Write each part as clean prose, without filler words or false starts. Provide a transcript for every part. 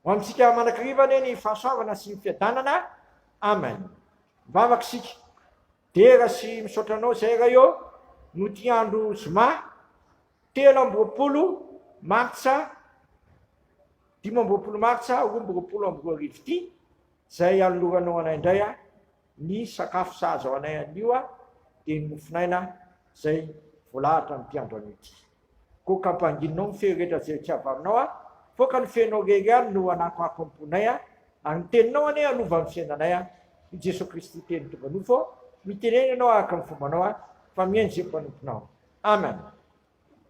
ho amintsika manakirivana ny fahasoavana sy ny fiadanana. Amen. Mivavaka sika. Dera sy misaotranao zay raha eo no ty andro zoma 13 martsa 15 martsa 2022 ty zay aloloranao anay indray ny sakafo sahaza ho anay anio dia ny mofinaina zay voalahatra amin'ity andro anio ty. Koa kampangininao ny fery rehetra zay tsy avy aminao foka ny fenao rery any no anako amponay ary ny teninao ane anova amin'ny fiainanay i Jesosy Kristy teny tombanofo miteneny ianao araka ny fombanao fa mihaino zay mpanomponao. Amen.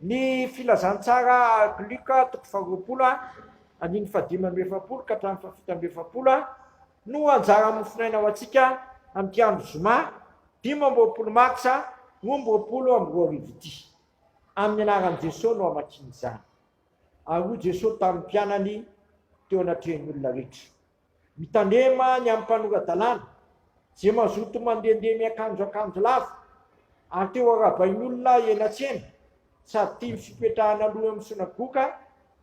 Ny filazantsara Luka 2:20 andiny 5:7 ka hatramin'ny 7:7 no anjara mofinaina ho antsika amin'ity andro zoma 15 martsa 2022 ty. Amin'ny anaran'i Jesosy no amatsiny izany. Ary Jesosy tamin'ny mpianany teo anatrehan'ny olona rehetra. Mitandrema ny amin'ny mpanorandalàna zay mazoto mandehandeha miakanjo lava ary teo arabain'olona elatsena sady tia ny fipetrahana aloha amin'ny sinagoga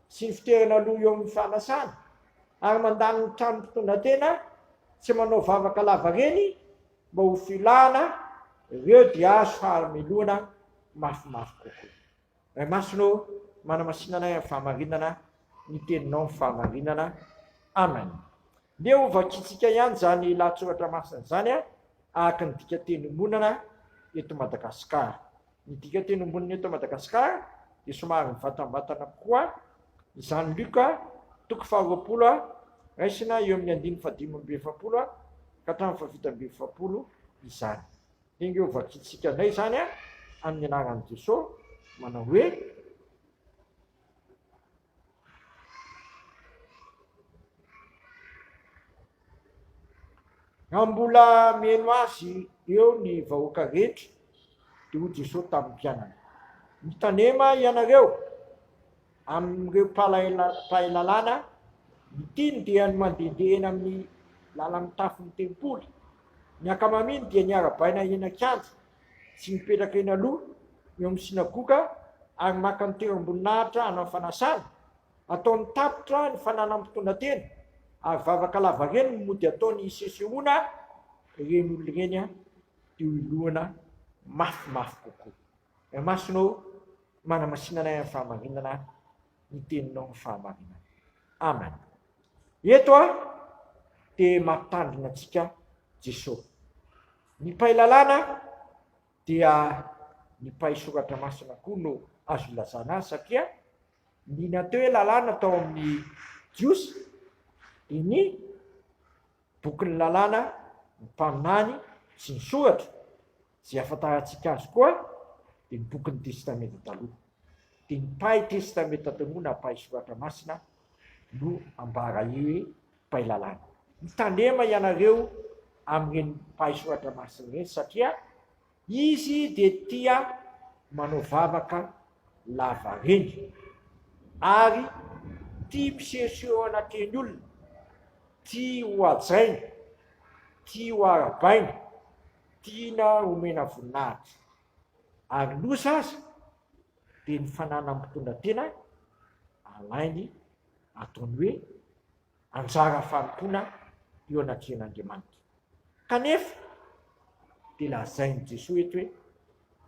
sy ny fitoerana aloha eo amin'ny fanasana ary mandany ny trano mpitondratena tsy manao vavaka lava reny mba ho filana ireo dia azo fahameloana mafimafy kokoa. Masonao manamasinanay amin'ny fahamarinana ny teninao ny fahamarinana. Amen. Dia ho vakitsika ihany zany lahatsoratra masina zany araka ny dika teny monana eto Madagasikara. Ny dika teny monana eto Madagasikara dia somary mivatambatana koa izany Luka 2:20 raisina eo amin'ny 5:7 ka hatramin'ny 7:7 izany. Dia ho vakitsika anay zany amin'ny anaran'i Jesosy manao hoe mbola mihaino azy eo ny vahoaka rehetra dia ho Jesosy tamin'ny mpianany. Mitandrema ianareo amin'ireo mpahay-lalàna mitiny dia ny mandehandeha eny amin'ny lalan'ny tafon'ny tempoly. Ny ankamaroany dia ny arabaina eny an-kianja sy mipetraka eny aloha eo amin'ny sinagoga ary maka ny toeram-boninahitra hanao fanasana. Ataony tapitra ny fananam-mpitondratena ary vavaka lava reny no mody ataony sesehoana reny olona reny dia ho ilohana mafimafy kokoa. Masonao manamasinanay amin'ny fahamarinana ny teninao ny fahamarinana. Amen. Eto dia mampitandrina antsika Jesosy. Ny mpahay-lalàna dia ny mpahay soratra masina koa no azo ilazana azy satria ny natao hoe lalàna tao amin'ny Jiosy dia ny bokin'ny lalàna ny mpaminany sy ny soratra zay ahafantarantsika azy koa dia ny bokin'ny testamenta taloha. Dia ny mpahay testamenta taloha na mpahay soratra masina no ambara io hoe mpahay lalàna. Mitandrema ianareo amin'ireny mpahay soratra masina ireny satria izy dia tia manao vavaka lava reny ary tia misehoseho anatrehan'ny olona, tia ho ajaina, tia ho arabaina, tiana homena voninahitra. Ary losa azy dia ny fananana mpitondratena alainy ataony hoe anjara fanompoana eo anatrehan'Andriamanitra. Kanefa dia lazainy Jesosy eto hoe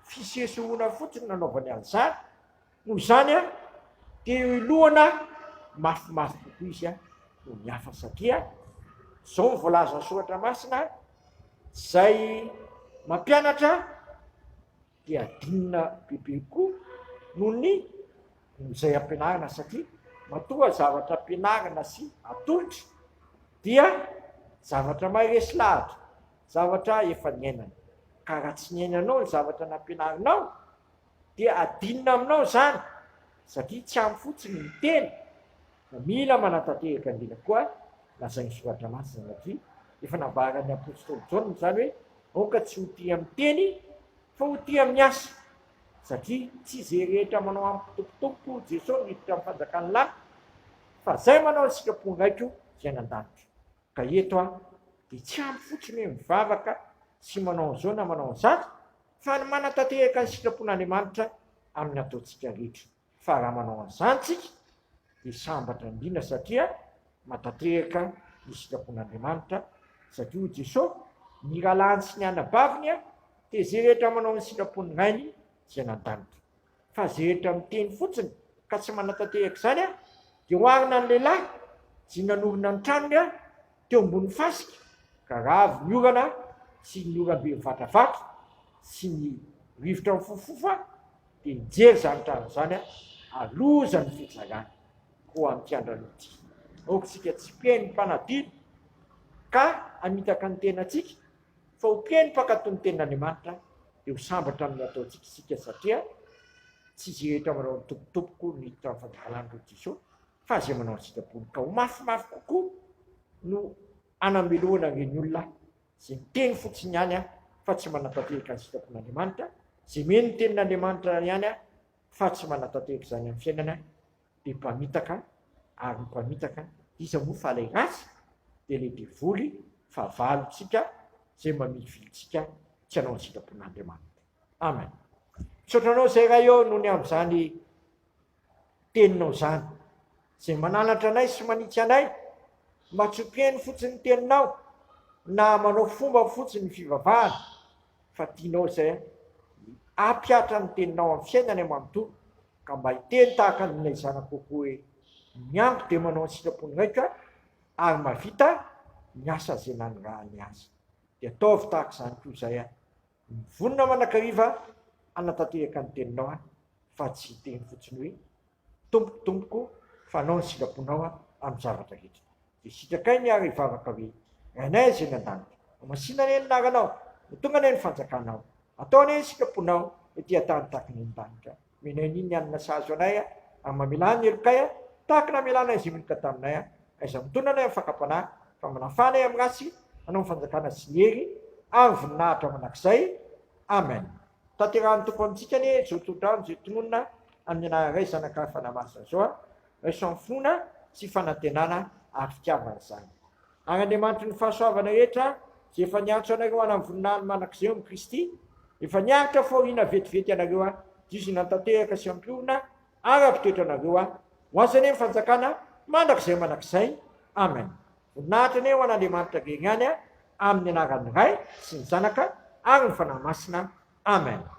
fisehosehoana fotsiny nanaovany an'izany, noho izany dia eo ilohana mafimafy kokoa izy no mihafa satria zao ny voalaza soratra masina zay mampianatra dia adinina bebe koa noho ny izay ampianarana satria matoa zavatra ampianarana sy atolotra dia zavatra maharesy lahatra, zavatra efa niainana. Ka raha tsy niainanao ny zavatra nampianarinao dia adinina aminao zany satria tsy ampy fotsiny ny teny. Mila manatanteraka andina koa lazainy soratra masina satria efa nambaran'ny apôstôly Jaona zany hoe aoka tsy ho tia amin'ny teny fa ho tia amin'ny asa satria tsy izay rehetra manao ampitompitompoko Jesosy miditra amin'ny fanjakany lahy fa zay manao ny sitrapongaiko zay nan-danitra. Ka eto dia tsy ampy fotsiny hoe mivavaka sy manao an'izao na manao an'izany fa ny manatanteraka ny sitrapon'Andriamanitra amin'ny ataontsika rehetra. Fa raha manao an'izany tsika dia sambatra indrindra satria matatrehaka ny sitrapon'Andriamanitra satria Jesosy ny ralany sy ny anabaviny a dia zay rehetra manao ny sitrapony ngainy zay nandanitra. Fa zay rehetra miteny fotsiny ka tsy manatanteraka zany a dia hoarina ny lehilahy sy nanorina ny tranony a teo ambony fasika ka ravy ny orana sy ny oram-be mivatravatra sy ny rivotra mifofofa dia nijery zany trano zany a aloza ny fitsarana ho amin'ity androan'ity. Aokatsika tsy mpiheny mpanadino ka amitaka ny tenantsika fa ho mpiheny mpakato ny tenan'Andriamanitra dia ho sambatra amin'ny ataontsika isika satria tsy izy rehetra manao ny tompotompoko ny hita amin'ny fanjakan'andro Jesosy fa zay manao ny sitrapony ka ho mafimafy kokoa no anameloana ireny olona zay miteny fotsiny ihany a fa tsy manatanteraka ny sitrapon'Andriamanitra, zay meno ny tenin'Andriamanitra ihany a fa tsy manatanteraka zany amin'ny fiainana dia mpamitaka ary mpamitaka iza moa fa ilay ratsy dia le devoly fa valontsika zay mamivilitsika tsy hanao ny sitrapon'Andriamanitra. Amen. Misaotranao zay raha eo noho ny amin'izany teninao zany zay mananatra anay sy manitsy anay mba tsy mpiheny fotsiny teninao na manao fomba fotsiny fivavahana fa tianao zay ampiatra ny teninao amin'ny fiainany manontolo ka mba hiteny tahaka nylay zanako kokoa hoe miango dia manao ny sitrapony raitra ary mavita miasa zay nanirahany azy. Dia ataovy tahaka izany koa izay a mivonona manakariva anatanteraka ny teninao a fa tsy hiteny fotsiny hoe tompotompoko fa anao ny sitraponao a amin'ny zavatra rehetra. Dia sitrakay ny ary hivavaka hoe rainay zay nandanitra masina ne naranao tonga ne ny fanjakanao atao ne ny sitraponao ety atany tahaka ny andanitra menay niny anina sazo anay a ary mamelany ny elokay a tahaka namelana izay milika taminay a aiza mitondra anay amin'ny fakampanahy fa manafanay amin'ny ratsy anao ny fanjakana sy ny hery ary voninahitra manakizay. Amen. Tanterahany toko amintsika ne zao todrano zay tononona amin'ny anaray zanaka fanamasina zao a raiso finoana sy fanantenana ary fitiavana izany. Ary Andriamanitra ny fahasoavana rehetra zay efa nianatra anareo any amin'ny voninahiny manakizay amin'ny Kristy, efa nianatra fahoriana vetivety anareo a diso nantanteraka sy ampiorina ary ampitoetra anareo a ho azany ny fanjakana mandrakizay manakizay. Amen. Voninahitra ne ho an'Andriamanitra geny ihany a amin'ny anaran'ny Ray sy ny Zanaka ary ny fanahy masina. Amen.